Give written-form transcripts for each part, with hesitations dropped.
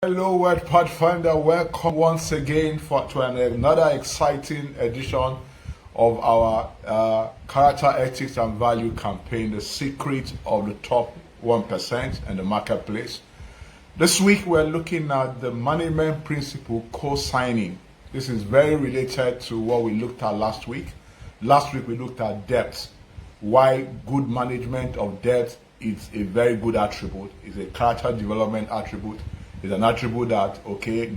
Hello, World Pathfinder. Welcome once again to another exciting edition of our character, ethics, and value campaign, The Secret of the Top 1% and the Marketplace. This week, we're looking at the management principle, co-signing. This is very related to what we looked at last week. Last week, we looked at debt. Why good management of debt is a very good attribute. It's a character development attribute. It's an attribute that,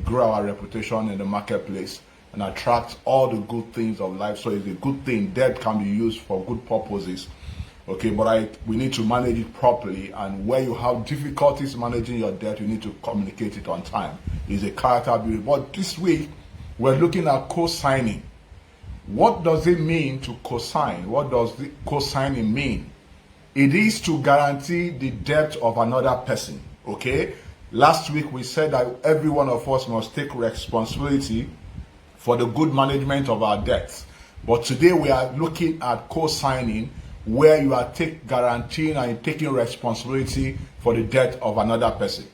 grow our reputation in the marketplace and attracts all the good things of life. So it's a good thing. Debt can be used for good purposes. But we need to manage it properly. And where you have difficulties managing your debt, you need to communicate it on time. It's a character building. But this week, we're looking at co-signing. What does it mean to co-sign? What does the co-signing mean? It is to guarantee the debt of another person. Last week, we said that every one of us must take responsibility for the good management of our debts. But today, we are looking at co-signing, where you are guaranteeing and taking responsibility for the debt of another person.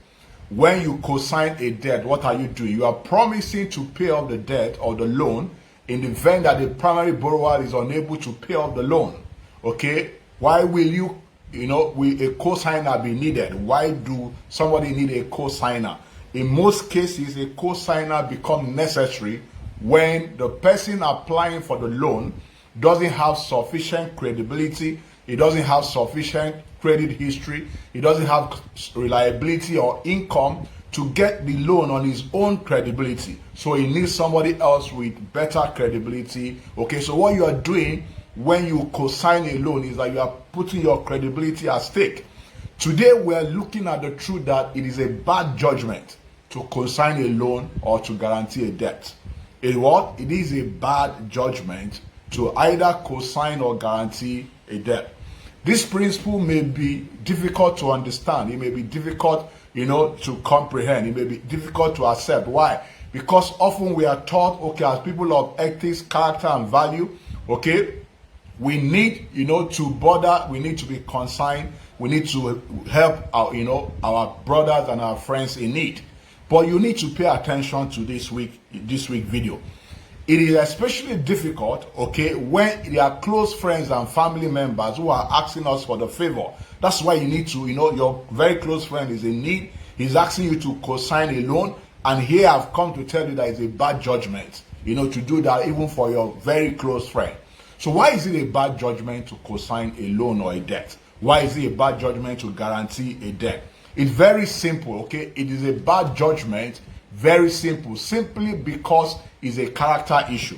When you co-sign a debt, what are you doing? You are promising to pay off the debt or the loan in the event that the primary borrower is unable to pay off the loan. Why will will a co-signer be needed? Why do somebody need a co-signer? In most cases, a co-signer becomes necessary when the person applying for the loan doesn't have sufficient credibility, he doesn't have sufficient credit history, he doesn't have reliability or income to get the loan on his own credibility. So he needs somebody else with better credibility. So what you are doing when you co-sign a loan is that you are putting your credibility at stake. Today we are looking at the truth that it is a bad judgment to co-sign a loan or to guarantee a debt. It is a bad judgment to either co-sign or guarantee a debt. This principle may be difficult to understand. It may be difficult, to comprehend. It may be difficult to accept. Why? Because often we are taught, as people of ethics, character, and value, we need, we need to be consigned. We need to help our brothers and our friends in need. But you need to pay attention to this week video. It is especially difficult, when there are close friends and family members who are asking us for the favor. That's why you need to, your very close friend is in need. He's asking you to co-sign a loan. And here I've come to tell you that it's a bad judgment, to do that even for your very close friend. So why is it a bad judgment to co-sign a loan or a debt? Why is it a bad judgment to guarantee a debt? It's very simple, It is a bad judgment, very simple, simply because it's a character issue.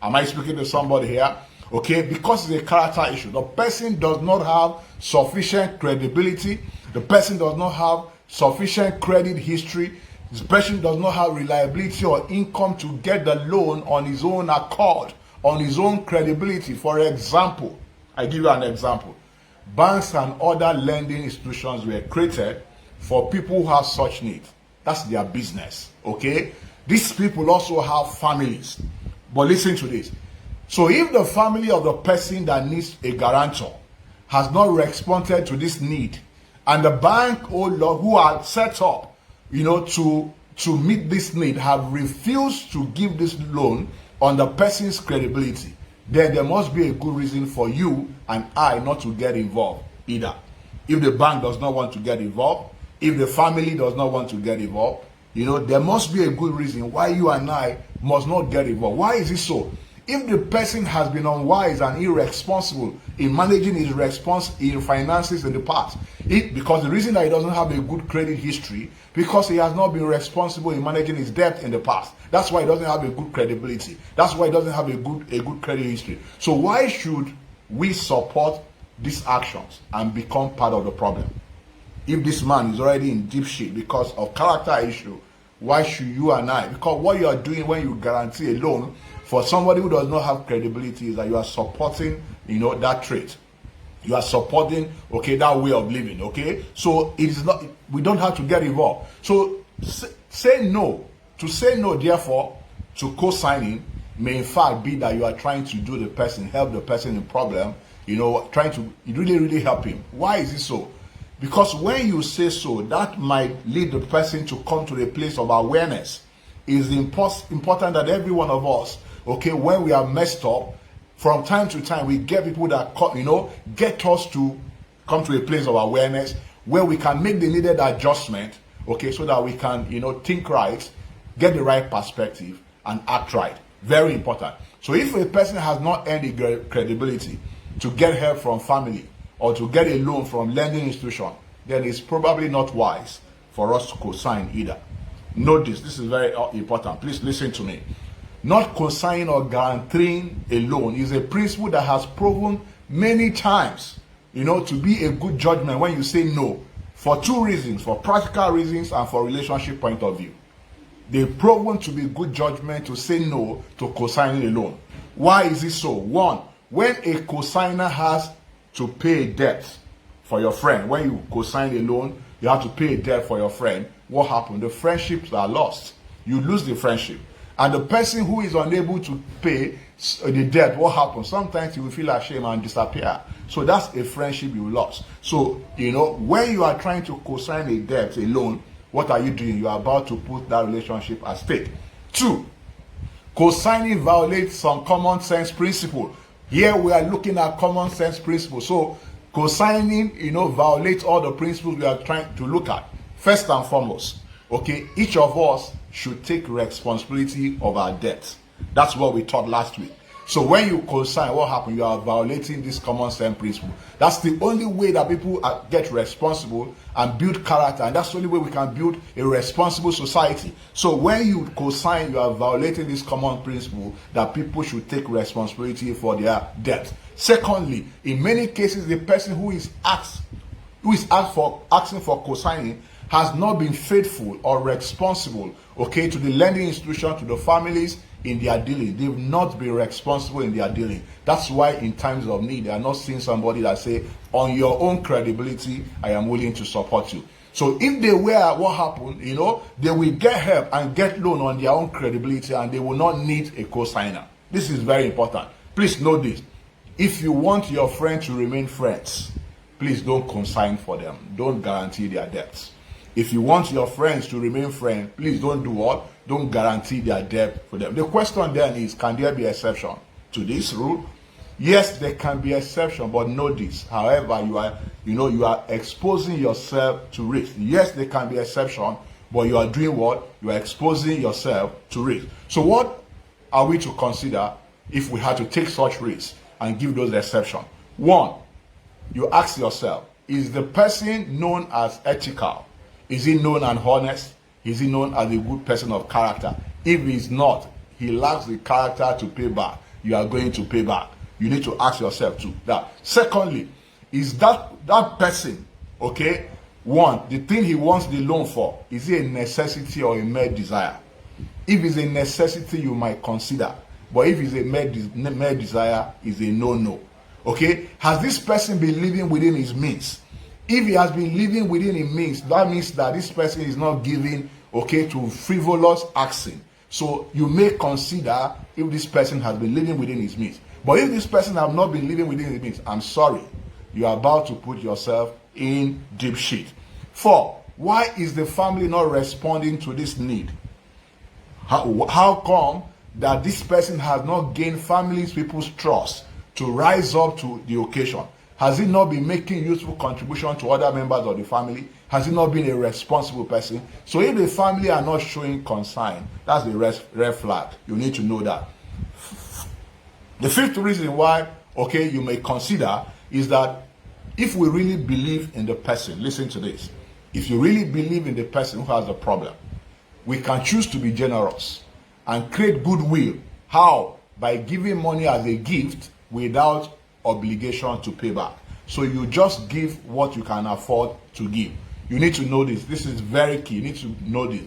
Am I speaking to somebody here? Because it's a character issue. The person does not have sufficient credibility. The person does not have sufficient credit history. This person does not have reliability or income to get the loan on his own accord, on his own credibility. For example, I give you an example. Banks and other lending institutions were created for people who have such needs. That's their business, These people also have families. But listen to this. So if the family of the person that needs a guarantor has not responded to this need, and the bank who are set up, to meet this need have refused to give this loan on the person's credibility, then there must be a good reason for you and I not to get involved either. If the bank does not want to get involved, if the family does not want to get involved, there must be a good reason why you and I must not get involved. Why is it so? If the person has been unwise and irresponsible in managing his finances in the past, because the reason that he doesn't have a good credit history, because he has not been responsible in managing his debt in the past. That's why he doesn't have a good credibility. That's why he doesn't have a good credit history. So why should we support these actions and become part of the problem? If this man is already in deep shit because of character issue, why should you and I? Because what you are doing when you guarantee a loan for somebody who does not have credibility is that you are supporting, that trait. You are supporting, that way of living, So it is not, we don't have to get involved. So say no. To say no, therefore, to co-signing may in fact be that you are trying to help the person in problem, trying to really, really help him. Why is it so? Because when you say so, that might lead the person to come to a place of awareness. It's important that every one of us, okay, when we are messed up, from time to time, we get people that, get us to come to a place of awareness where we can make the needed adjustment, okay, so that we can, think right, get the right perspective, and act right. Very important. So if a person has not earned the credibility to get help from family or to get a loan from lending institution, then it's probably not wise for us to co-sign either. Note this is very important. Please listen to me. Not co-signing or guaranteeing a loan is a principle that has proven many times, to be a good judgment when you say no, for two reasons, for practical reasons and for relationship point of view. They've proven to be good judgment to say no to co-signing a loan. Why is it so? One, when a co-signer has to pay a debt for your friend, when you co-sign a loan, you have to pay a debt for your friend, what happens? The friendships are lost. You lose the friendship. And the person who is unable to pay the debt, what happens? Sometimes you will feel ashamed and disappear. So that's a friendship you lost. So, when you are trying to co-sign a debt, a loan, what are you doing? You are about to put that relationship at stake. Two, co-signing violates some common sense principle. Here we are looking at common sense principles. So co-signing, violates all the principles we are trying to look at. First and foremost, okay, each of us should take responsibility of our debts. That's what we taught last week. So when you co-sign, what happens? You are violating this common sense principle. That's the only way that people get responsible and build character, and that's the only way we can build a responsible society. So when you co-sign, you are violating this common principle that people should take responsibility for their debt. Secondly, in many cases, the person who is asking for co-signing has not been faithful or responsible, okay, to the lending institution, to the families in their dealing. They've not been responsible in their dealing. That's why in times of need, they are not seeing somebody that say, on your own credibility, I am willing to support you. So if they were, what happened, they will get help and get loan on their own credibility, and they will not need a co-signer. This is very important. Please note this. If you want your friends to remain friends, please don't co-sign for them. Don't guarantee their debts. If you want your friends to remain friends, please don't do what? Don't guarantee their debt for them. The question then is, can there be exception to this rule? Yes, there can be exception, but know this. However, you are exposing yourself to risk. Yes, there can be exception, but you are doing what? You are exposing yourself to risk. So what are we to consider if we had to take such risks and give those exceptions? One, you ask yourself, is the person known as ethical? Is he known and honest? Is he known as a good person of character? If he is not, he lacks the character to pay back. You are going to pay back. You need to ask yourself too that. Secondly, is that person, okay, one, the thing he wants the loan for, is it a necessity or a mere desire? If it's a necessity, you might consider. But if it's a mere desire, it's a no-no. Okay? Has this person been living within his means? If he has been living within his means, that means that this person is not giving, okay, to frivolous asking. So you may consider if this person has been living within his means. But if this person has not been living within his means, I'm sorry, you are about to put yourself in deep shit. 4, why is the family not responding to this need? How come that this person has not gained people's trust to rise up to the occasion? Has he not been making useful contribution to other members of the family? Has he not been a responsible person? So if the family are not showing concern, that's a red flag. You need to know that. The 5th reason why, okay, you may consider is that if we really believe in the person, listen to this. If you really believe in the person who has a problem, we can choose to be generous and create goodwill. How? By giving money as a gift without obligation to pay back. So you just give what you can afford to give. You need to know this. This is very key. You need to know this.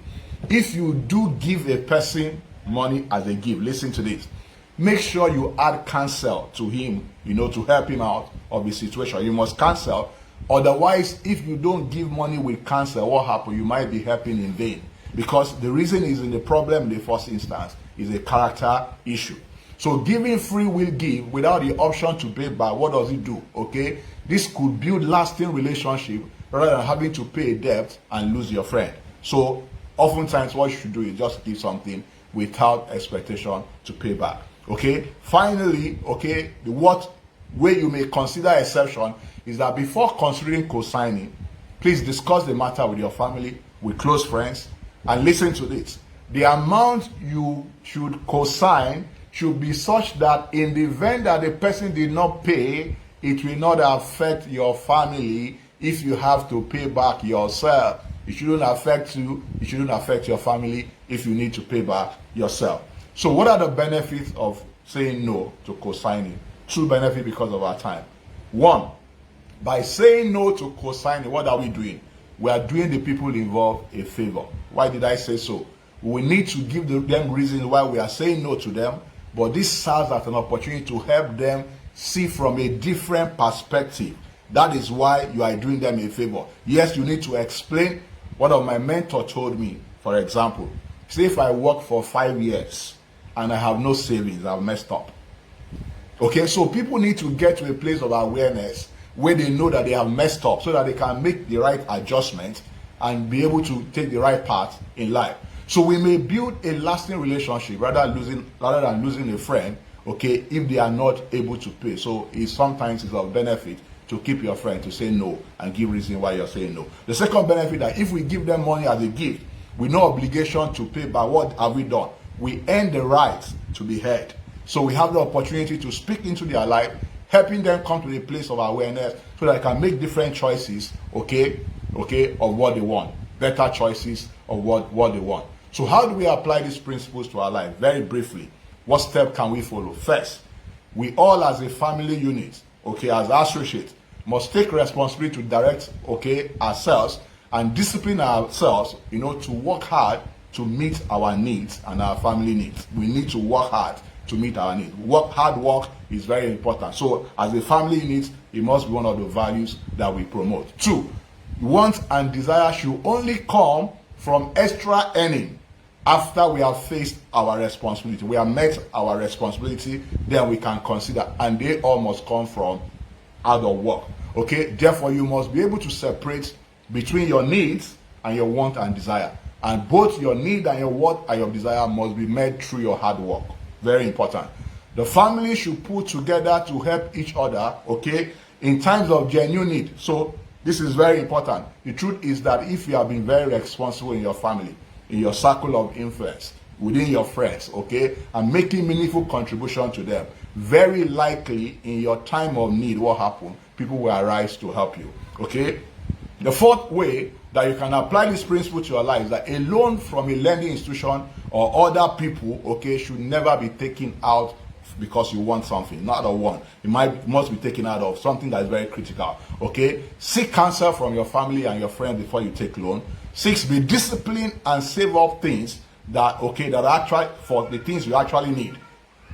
If you do give a person money as a gift, listen to this. Make sure you add counsel to him, to help him out of the situation. You must counsel. Otherwise, if you don't give money with counsel, what happens? You might be helping in vain. Because the reason is in the problem in the first instance is a character issue. So giving free will without the option to pay back, what does it do? Okay, this could build lasting relationship rather than having to pay a debt and lose your friend. So oftentimes what you should do is just give something without expectation to pay back. Okay. Finally, okay, what way you may consider exception is that before considering co-signing, please discuss the matter with your family, with close friends, and listen to this. The amount you should co-sign should be such that in the event that the person did not pay, it will not affect your family if you have to pay back yourself. It shouldn't affect you. It shouldn't affect your family if you need to pay back yourself. So what are the benefits of saying no to co-signing? Two benefits because of our time. One, by saying no to co-signing, what are we doing? We are doing the people involved a favor. Why did I say so? We need to give them reasons why we are saying no to them, but this serves as an opportunity to help them see from a different perspective. That is why you are doing them a favor. Yes, you need to explain. One of my mentors told me, for example, say if I work for 5 years and I have no savings, I've messed up. Okay, so people need to get to a place of awareness where they know that they have messed up so that they can make the right adjustment and be able to take the right path in life. So we may build a lasting relationship rather than losing a friend, okay, if they are not able to pay. So sometimes it's of benefit to keep your friend to say no and give reason why you're saying no. The second benefit, that if we give them money as a gift with no obligation to pay back, what have we done? We earn the right to be heard. So we have the opportunity to speak into their life, helping them come to a place of awareness so that they can make different choices, okay, of what they want, better choices of what they want. So how do we apply these principles to our life? Very briefly, what step can we follow? First, we all as a family unit, okay, as associates, must take responsibility to direct, okay, ourselves and discipline ourselves, to work hard to meet our needs and our family needs. We need to work hard to meet our needs. Hard work is very important. So as a family unit, it must be one of the values that we promote. Two, want and desire should only come from extra earning after we have faced our responsibility. We have met our responsibility, then we can consider, and they all must come from out of work. Okay, therefore you must be able to separate between your needs and your want and desire. And both your need and your want and your desire must be met through your hard work. Very important. The family should pull together to help each other, okay, in times of genuine need. So this is very important. The truth is that if you have been very responsible in your family, in your circle of influence, within your friends, okay, and making meaningful contribution to them, very likely in your time of need, what happened? People will arise to help you, okay? The fourth way that you can apply this principle to your life is that a loan from a lending institution or other people, okay, should never be taken out because you want something, not a one. It must be taken out of something that is very critical, okay? Seek counsel from your family and your friends before you take loan. 6, be disciplined and save up things that are actually for the things you actually need.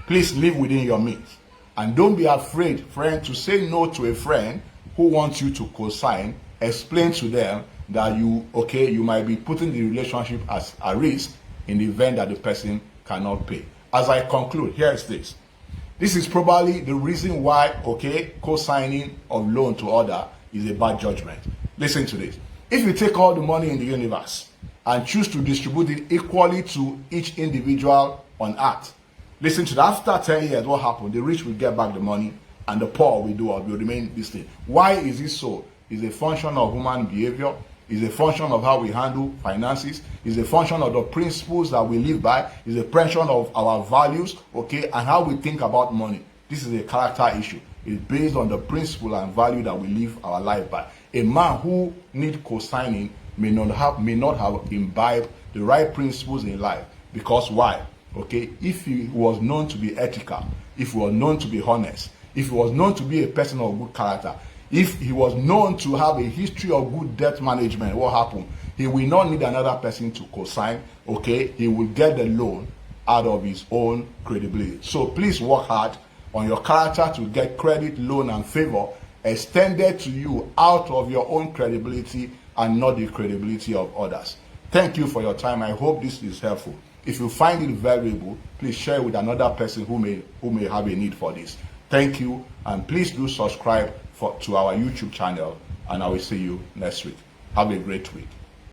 Please live within your means. And don't be afraid, friend, to say no to a friend who wants you to co-sign. Explain to them that you might be putting the relationship at risk in the event that the person cannot pay. As I conclude, here is this. This is probably the reason why, co-signing of loan to other is a bad judgment. Listen to this. If you take all the money in the universe and choose to distribute it equally to each individual on earth, listen to that. After 10 years, what happened? The rich will get back the money and the poor will remain this thing. Why is it so? It's a function of human behavior. It's a function of how we handle finances. It's a function of the principles that we live by. It's a function of our values, and how we think about money. This is a character issue. It's based on the principle and value that we live our life by. A man who needs co-signing may not have imbibed the right principles in life. Because why? If he was known to be ethical, if he was known to be honest, if he was known to be a person of good character, if he was known to have a history of good debt management, what happened? He will not need another person to co-sign, He will get the loan out of his own credibility. So please work hard on your character to get credit, loan, and favor extended to you out of your own credibility and not the credibility of others. Thank you for your time. I hope this is helpful. If you find it valuable, please share with another person who may have a need for this. Thank you, and please do subscribe to our YouTube channel, and I will see you next week. Have a great week.